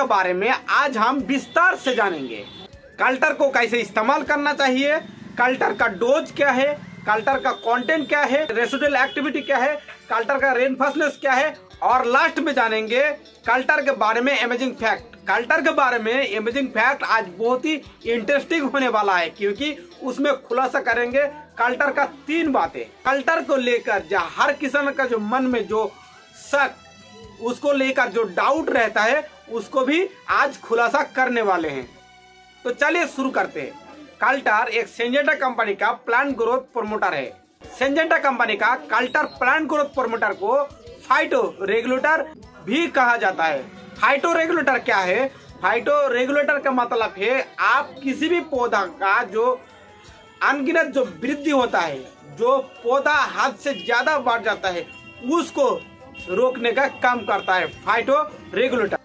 बारे में आज हम विस्तार से जानेंगे। कल्टर को कैसे इस्तेमाल करना चाहिए, कल्टर का डोज क्या है, कल्टर का कंटेंट क्या है, रेसिडुअल एक्टिविटी क्या है, कल्टर का रेनफास्टनेस क्या है, और लास्ट में जानेंगे कल्टर के बारे में अमेजिंग फैक्ट। कल्टर के बारे में अमेजिंग फैक्ट आज बहुत ही इंटरेस्टिंग होने वाला है, क्योंकि उसमें खुलासा करेंगे कल्टर का 3 बातें। कल्टर को लेकर जो हर किसान का जो मन में जो शक, उसको लेकर जो डाउट रहता है, उसको भी आज खुलासा करने वाले हैं। तो चलिए शुरू करते हैं। कल्टर एक सिंजेंटा कंपनी का प्लांट ग्रोथ प्रोमोटर है। सिंजेंटा कंपनी का कल्टर प्लांट ग्रोथ प्रोमोटर को फाइटो रेगुलेटर भी कहा जाता है। फाइटो रेगुलेटर क्या है? फाइटो रेगुलेटर का मतलब है आप किसी भी पौधा का जो अनगिनत जो वृद्धि होता है, जो पौधा हद से ज्यादा बढ़ जाता है, उसको रोकने का काम करता है फाइटो रेगुलेटर।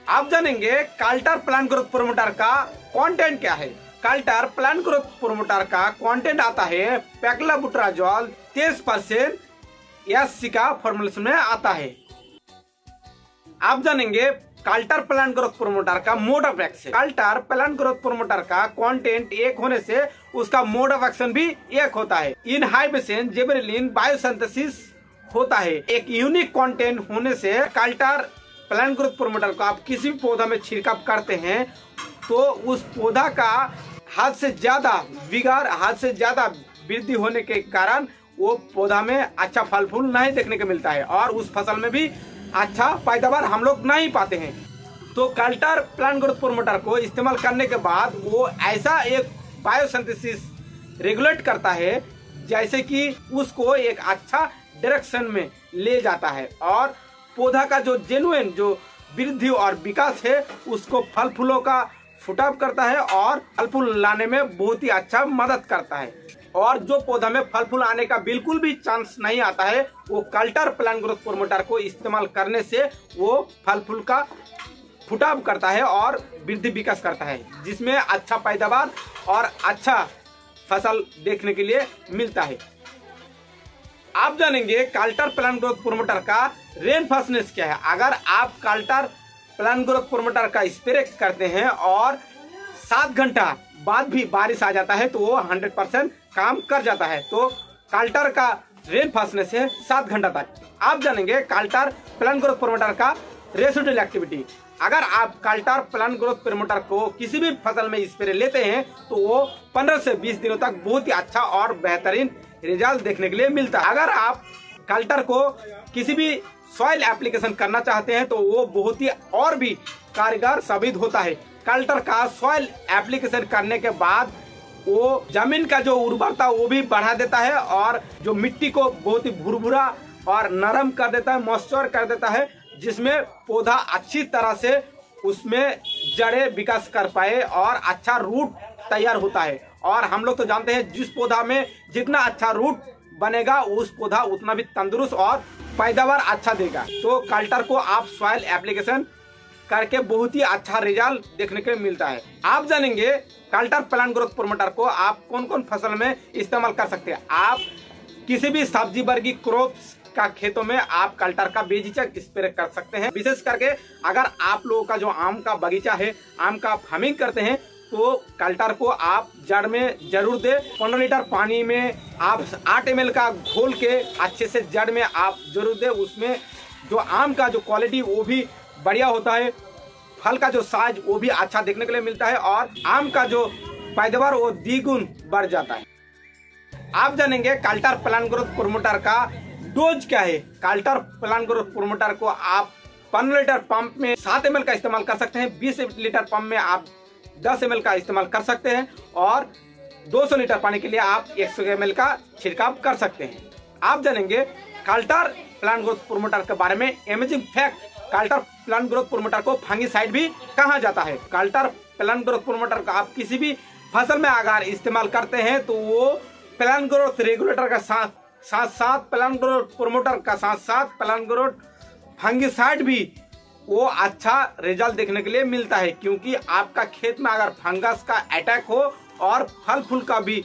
आप जानेंगे कल्टर प्लांट ग्रोथ प्रोमोटर का कंटेंट क्या है। कल्टर प्लांट ग्रोथ प्रोमोटर का कंटेंट आता है पैक्लोबुटाजोल 23% एससी का फॉर्मुलेशन में आता है। आप जानेंगे कल्टर प्लांट ग्रोथ प्रोमोटर का mode of action. Cultar plant growth promoter का कंटेंट एक होने से उसका मोड ऑफ एक्शन भी एक होता है। इनहाइबिशन जिबरेलिन बायोसिंथेसिस होता है। एक यूनिक कंटेंट होने से कल्टर प्लांट ग्रोथ प्रोमोटर को आप किसी भी पौधा में छिड़काव करते हैं तो उस पौधा का हद से ज्यादा विगार, हद से ज्यादा वृद्धि होने के कारण वो पौधा में अच्छा फल फूल नहीं देखने को मिलता है और उस फसल में भी अच्छा पैदावार हम लोग नहीं पाते हैं। तो कल्टर प्लांट ग्रोथ प्रोमोटर को इस्तेमाल करने के बाद वो ऐसा एक बायोसिंथेसिस रेगुलेट करता है जैसे कि उसको एक अच्छा डायरेक्शन में ले जाता है और पौधा का जो जेन्युइन जो वृद्धि और विकास है उसको फल फूलों का फुटाव करता है और फल फूल लाने में बहुत ही अच्छा मदद करता है। और जो पौधा में फल फूल आने का बिल्कुल भी चांस नहीं आता है, वो कल्टर प्लांट ग्रोथ प्रोमोटर को इस्तेमाल करने से वो फल फूल का फुटाव करता है और वृद्धि विकास करता है, जिसमें अच्छा पैदावार और अच्छा फसल देखने के लिए मिलता है। आप जानेंगे कल्टर प्लांट ग्रोथ प्रोमोटर का रेनफास्टनेस क्या है। अगर आप कल्टर प्लांट ग्रोथ प्रोमोटर का स्प्रे करते हैं और 7 घंटा बाद भी बारिश आ जाता है तो वो 100% काम कर जाता है। तो कल्टर का रेनफास्टनेस है 7 घंटा तक। आप जानेंगे कल्टर प्लांट ग्रोथ प्रोमोटर का रेसिडुअल एक्टिविटी। अगर आप कल्टर प्लांट ग्रोथ प्रोमोटर को किसी भी फसल में स्प्रे लेते हैं तो वो 15 से 20 दिनों तक बहुत ही अच्छा और बेहतरीन रिजल्ट देखने के लिए मिलता है। अगर आप कल्टर को किसी भी सॉइल एप्लीकेशन करना चाहते हैं तो वो बहुत ही और भी कारगर साबित होता है। कल्टर का सॉइल एप्लीकेशन करने के बाद वो जमीन का जो उर्वरता वो भी बढ़ा देता है और जो मिट्टी को बहुत ही भुरभुरा और नरम कर देता है, मॉइस्चर कर देता है, जिसमें पौधा अच्छी तरह से उसमें जड़ें विकास कर पाए और अच्छा रूट तैयार होता है। और हम लोग तो जानते हैं जिस पौधा में जितना अच्छा रूट बनेगा उस पौधा उतना भी तंदुरुस्त और पैदावार अच्छा देगा। तो कल्टर को आप सॉइल एप्लीकेशन करके बहुत ही अच्छा रिजल्ट देखने को मिलता है। आप जानेंगे कल्टर प्लांट ग्रोथ प्रोमोटर को आप कौन कौन फसल में इस्तेमाल कर सकते हैं। आप किसी भी सब्जी वर्गीय क्रॉप्स का खेतों में आप कल्टर का बेझिझक स्प्रे कर सकते हैं। विशेष करके अगर आप लोगों का जो आम का बगीचा है, आम का फार्मिंग करते हैं, तो कल्टर को आप जड़ में जरूर दे। 15 लीटर पानी में आप 8 ml का घोल के अच्छे से जड़ में आप जरूर दे। उसमें जो आम का जो क्वालिटी वो भी बढ़िया होता है, फल का जो साइज वो भी अच्छा देखने के लिए मिलता है और आम का जो पैदावार वो द्विगुण बढ़ जाता है। आप जानेंगे कल्टर प्लांट ग्रोथ प्रोमोटर का डोज क्या है। कल्टर प्लांट ग्रोथ प्रोमोटर को आप 15 लीटर पंप में 7 ml का इस्तेमाल कर सकते हैं, 20 लीटर पंप में आप 10 ml का इस्तेमाल कर सकते हैं और 200 लीटर पानी के लिए आप 100 ml का छिड़काव कर सकते हैं। आप जानेंगे कल्टर प्लांट ग्रोथ प्रोमोटर के बारे में amazing fact. Cultar plant growth promoter को फंगिसाइड भी कहा जाता है। कल्टर प्लांट ग्रोथ प्रोमोटर का आप किसी भी फसल में अगर इस्तेमाल करते हैं तो वो प्लांट ग्रोथ रेगुलेटर का साथ साथ प्लांट ग्रोथ प्रोमोटर का साथ साथ प्लांट ग्रोथ फंगिसाइड भी वो अच्छा रिजल्ट देखने के लिए मिलता है। क्योंकि आपका खेत में अगर फंगस का अटैक हो और फल फूल का भी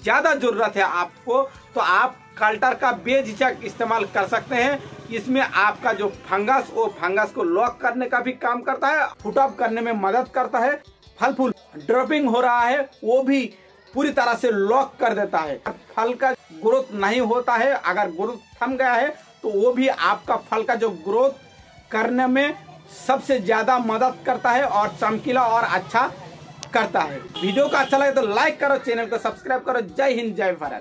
ज्यादा जरूरत है आपको, तो आप कल्टर का बेझिझक इस्तेमाल कर सकते हैं। इसमें आपका जो फंगस, वो फंगस को लॉक करने का भी काम करता है, फुट ऑफ करने में मदद करता है। फल फूल ड्रॉपिंग हो रहा है वो भी पूरी तरह से लॉक कर देता है। फल का ग्रोथ नहीं होता है, अगर ग्रोथ थम गया है तो वो भी आपका फल का जो ग्रोथ करने में सबसे ज्यादा मदद करता है और चमकीला और अच्छा करता है। वीडियो का अच्छा लगे तो लाइक करो, चैनल को सब्सक्राइब करो। जय हिंद, जय भारत।